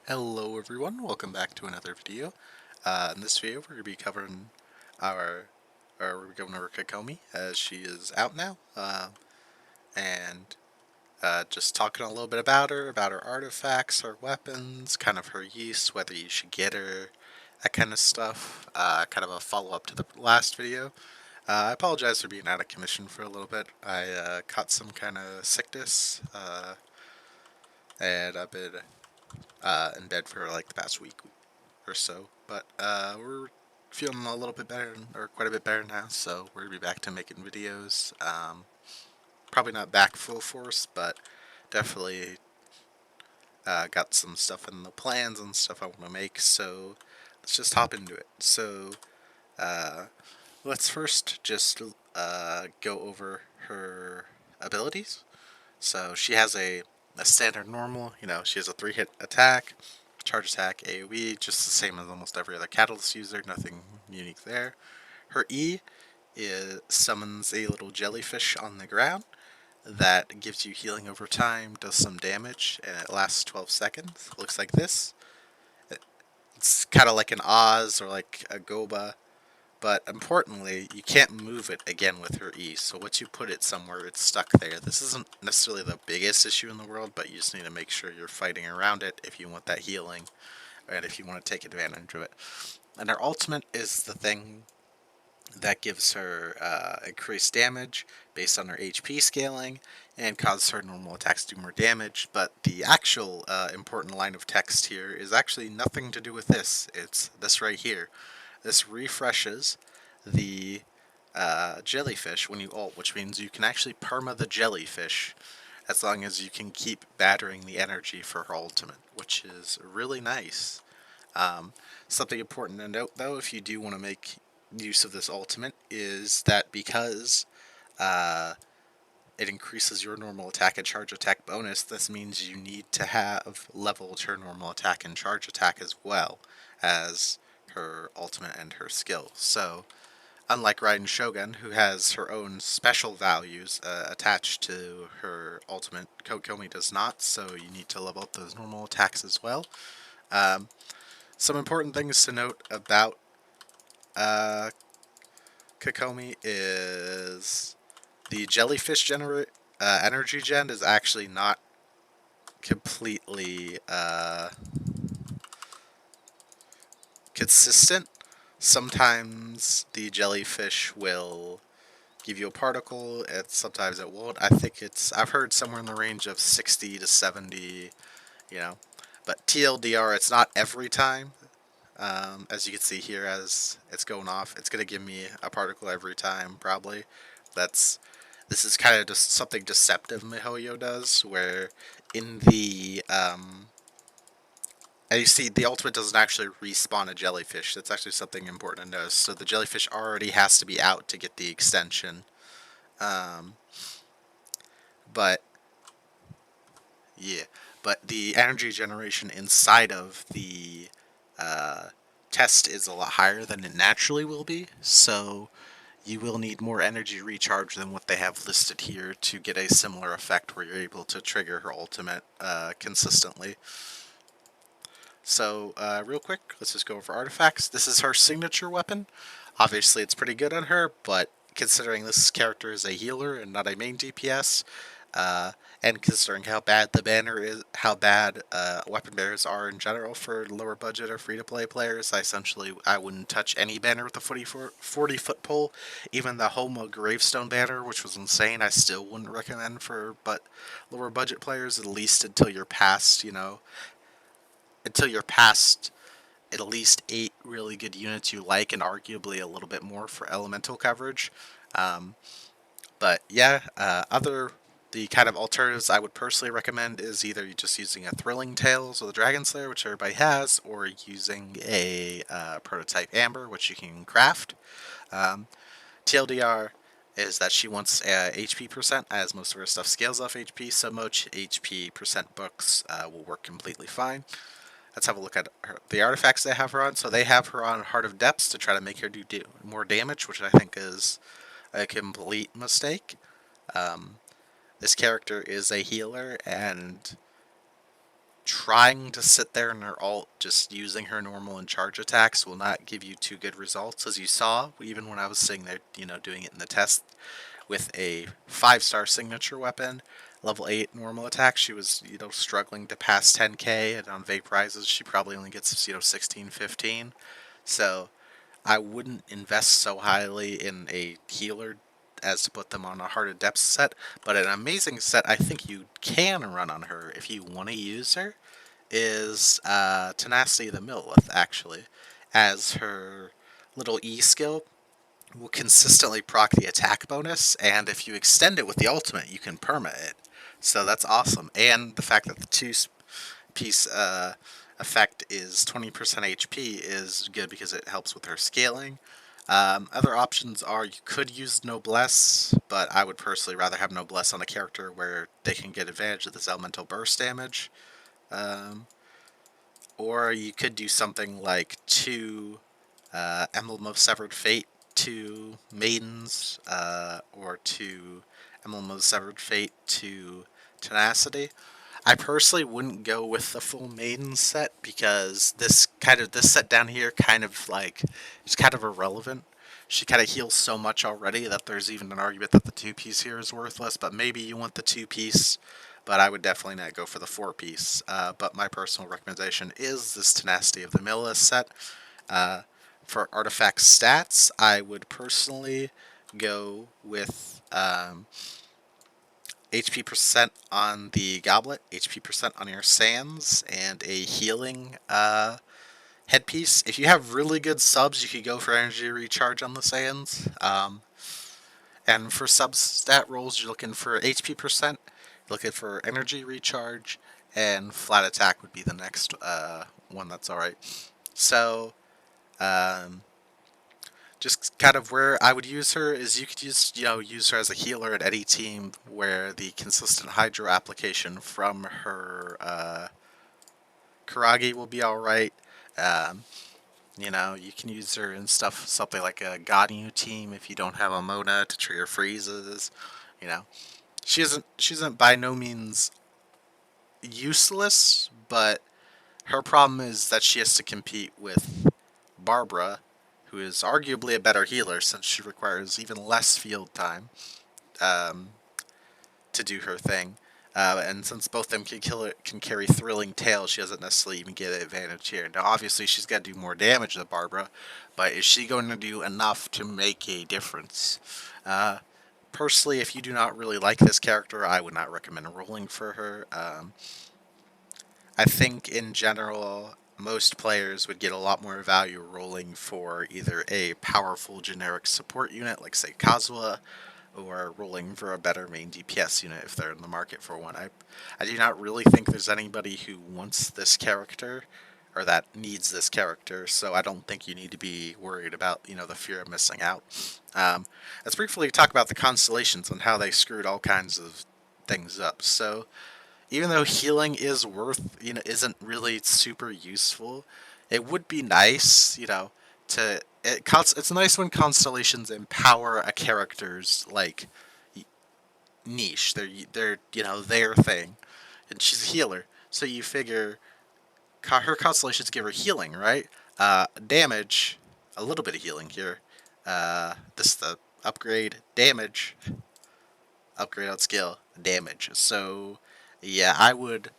Hello everyone, welcome back to another video. In this video we're going to be covering our, we're going over Kokomi as she is out now, and just talking a little bit about her artifacts, her weapons, kind of her use, whether you should get her, that kind of stuff, kind of a follow-up to the last video. I apologize for being out of commission for a little bit. I caught some kind of sickness, and I've been in bed for like the past week or so, but we're feeling a little bit better, or quite a bit better now, so we're gonna be back to making videos. Probably not back full force, but definitely got some stuff in the plans and stuff I want to make, so let's just hop into it. So uh, let's first just go over her abilities. So she has a standard normal, she has a 3-hit attack, charge attack, AoE, just the same as almost every other Catalyst user, nothing unique there. Her E summons a little jellyfish on the ground that gives you healing over time, does some damage, and it lasts 12 seconds. Looks like this. It's kind of like an Oz or like a Goba, but importantly, you can't move it again with her E, so once you put it somewhere, it's stuck there. This isn't necessarily the biggest issue in the world, but you just need to make sure you're fighting around it if you want that healing, and if you want to take advantage of it. And her ultimate is the thing that gives her increased damage based on her HP scaling and causes her normal attacks to do more damage. But the actual important line of text here is actually nothing to do with this. It's this right here. This refreshes the jellyfish when you ult, which means you can actually perma the jellyfish as long as you can keep battering the energy for her ultimate, which is really nice. Something important to note, though, if you do want to make use of this ultimate, is that because it increases your normal attack and charge attack bonus, this means you need to have leveled her normal attack and charge attack as well as her ultimate and her skill. So, unlike Raiden Shogun, who has her own special values attached to her ultimate, Kokomi does not, so you need to level up those normal attacks as well. Some important things to note about Kokomi is the jellyfish energy gen is actually not completely consistent. Sometimes the jellyfish will give you a particle, and sometimes it won't. I've heard somewhere in the range of 60 to 70, you know. But TLDR, it's not every time. As you can see here, as it's going off, it's going to give me a particle every time, probably. This is kind of just something deceptive MiHoYo does, where in the, and you see, the ultimate doesn't actually respawn a jellyfish. That's actually something important to notice. So the jellyfish already has to be out to get the extension. But, yeah. But the energy generation inside of the test is a lot higher than it naturally will be. So you will need more energy recharge than what they have listed here to get a similar effect where you're able to trigger her ultimate consistently. So, real quick, let's just go over artifacts. This is her signature weapon. Obviously, it's pretty good on her, but considering this character is a healer and not a main DPS, and considering how bad the banner is, how bad weapon banners are in general for lower budget or free-to-play players, I wouldn't touch any banner with a 40-foot pole. Even the Homo Gravestone banner, which was insane, I still wouldn't recommend for lower budget players, at least until you're past, at least 8 really good units you like, and arguably a little bit more for elemental coverage. But yeah, the kind of alternatives I would personally recommend is either just using a Thrilling Tales or the Dragon Slayer, which everybody has, or using a prototype Amber, which you can craft. TLDR is that she wants HP percent, as most of her stuff scales off HP, so much HP percent books will work completely fine. Let's have a look at the artifacts they have her on. So they have her on Heart of Depths to try to make her do more damage, which I think is a complete mistake. This character is a healer, and trying to sit there in her ult, just using her normal and charge attacks, will not give you too good results, as you saw, even when I was sitting there, doing it in the test with a 5-star signature weapon, level 8 normal attack. She was, struggling to pass 10k, and on vaporizes, she probably only gets, 16, 15. So I wouldn't invest so highly in a healer as to put them on a Heart of Depth set, but an amazing set I think you can run on her if you want to use her is Tenacity of the Millith, actually, as her little E skill will consistently proc the attack bonus, and if you extend it with the ultimate, you can perma it. So that's awesome. And the fact that the two-piece effect is 20% HP is good because it helps with her scaling. Other options are you could use Noblesse, but I would personally rather have Noblesse on a character where they can get advantage of this elemental burst damage. Um, or you could do something like 2 Emblem of Severed Fate to Maidens, or 2 Emblem of Severed Fate to Tenacity. I personally wouldn't go with the full Maiden set because this set down here it's kind of irrelevant. She kind of heals so much already that there's even an argument that the 2-piece here is worthless, but maybe you want the 2-piece, but I would definitely not go for the 4-piece. But my personal recommendation is this Tenacity of the Millith set. For artifact stats, I would personally go with HP percent on the goblet, HP percent on your sands, and a healing headpiece. If you have really good subs, you could go for energy recharge on the sands. And for sub stat rolls, you're looking for HP percent, you're looking for energy recharge, and flat attack would be the next one that's alright. So, just kind of where I would use her is you could use her as a healer at any team where the consistent hydro application from her Karagi will be alright. You can use her in something like a Ganyu team if you don't have a Mona to trigger freezes. You know, she isn't by no means useless, but her problem is that she has to compete with Barbara, who is arguably a better healer since she requires even less field time um, to do her thing. And since both of them can carry Thrilling Tail, she doesn't necessarily even get an advantage here. Now, obviously, she's got to do more damage than Barbara, but is she going to do enough to make a difference? Personally, if you do not really like this character, I would not recommend rolling for her. I think in general, most players would get a lot more value rolling for either a powerful generic support unit, like say Kazuha, or rolling for a better main DPS unit if they're in the market for one. I do not really think there's anybody who wants this character or that needs this character, so I don't think you need to be worried about, the fear of missing out. Let's briefly talk about the constellations and how they screwed all kinds of things up. So, even though healing isn't really super useful, it would be nice, it's nice when constellations empower a character's niche, they're their thing, and she's a healer, so you figure her constellations give her healing, right? Damage, a little bit of healing here. This is the upgrade damage, upgrade on skill damage. So yeah, I would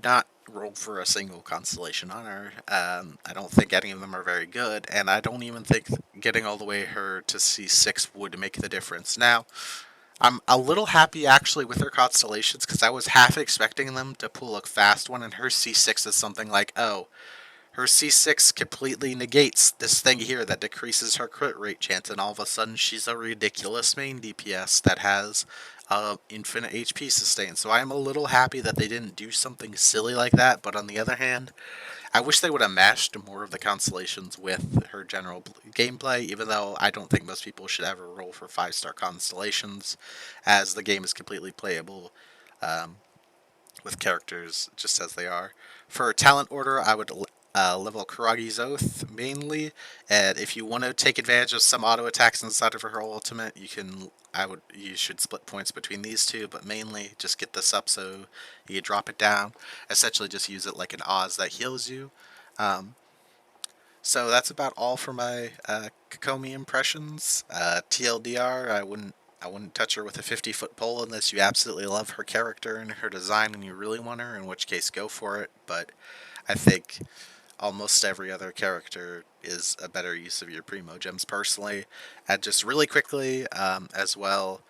not roll for a single constellation on her. I don't think any of them are very good, and I don't even think getting all the way her to C6 would make the difference. Now, I'm a little happy actually with her constellations because I was half expecting them to pull a fast one, and her C6 is something like, oh, her C6 completely negates this thing here that decreases her crit rate chance, and all of a sudden she's a ridiculous main DPS that has infinite HP sustain. So I am a little happy that they didn't do something silly like that, but on the other hand, I wish they would have mashed more of the constellations with her general gameplay, even though I don't think most people should ever roll for 5-star constellations, as the game is completely playable with characters just as they are. For talent order, I would level Karagi's Oath mainly, and if you want to take advantage of some auto attacks inside of her ultimate, you should split points between these two, but mainly just get this up so you drop it down. Essentially, just use it like an Oz that heals you. Um, so that's about all for my Kokomi impressions. TLDR, I wouldn't touch her with a 50-foot pole unless you absolutely love her character and her design and you really want her, in which case go for it. But I think almost every other character is a better use of your Primo Gems personally. And just really quickly, as well,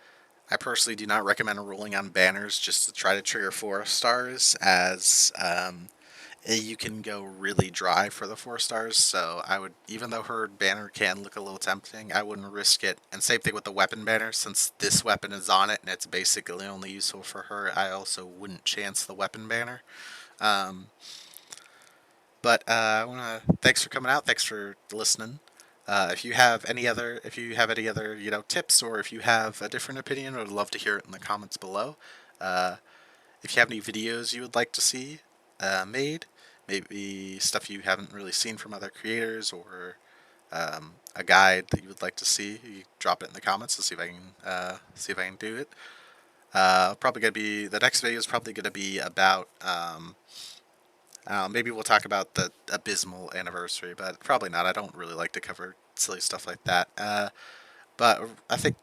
I personally do not recommend rolling on banners just to try to trigger 4 stars, as you can go really dry for the 4 stars. So I would, even though her banner can look a little tempting, I wouldn't risk it. And same thing with the weapon banner, since this weapon is on it and it's basically only useful for her. I also wouldn't chance the weapon banner. Um, but I want to thanks for coming out. Thanks for listening. If you have any other, tips, or if you have a different opinion, I would love to hear it in the comments below. Uh, if you have any videos you would like to see made, maybe stuff you haven't really seen from other creators, or a guide that you would like to see, you drop it in the comments to see if I can do it. Probably gonna be the next video is probably gonna be about maybe we'll talk about the abysmal anniversary, but probably not. I don't really like to cover silly stuff like that. But I think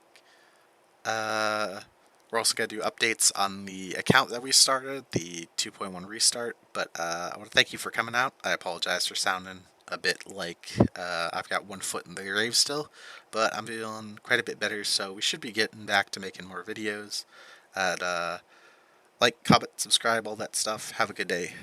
uh, we're also going to do updates on the account that we started, the 2.1 restart. But I want to thank you for coming out. I apologize for sounding a bit like I've got one foot in the grave still, but I'm feeling quite a bit better, so we should be getting back to making more videos. And like, comment, subscribe, all that stuff. Have a good day.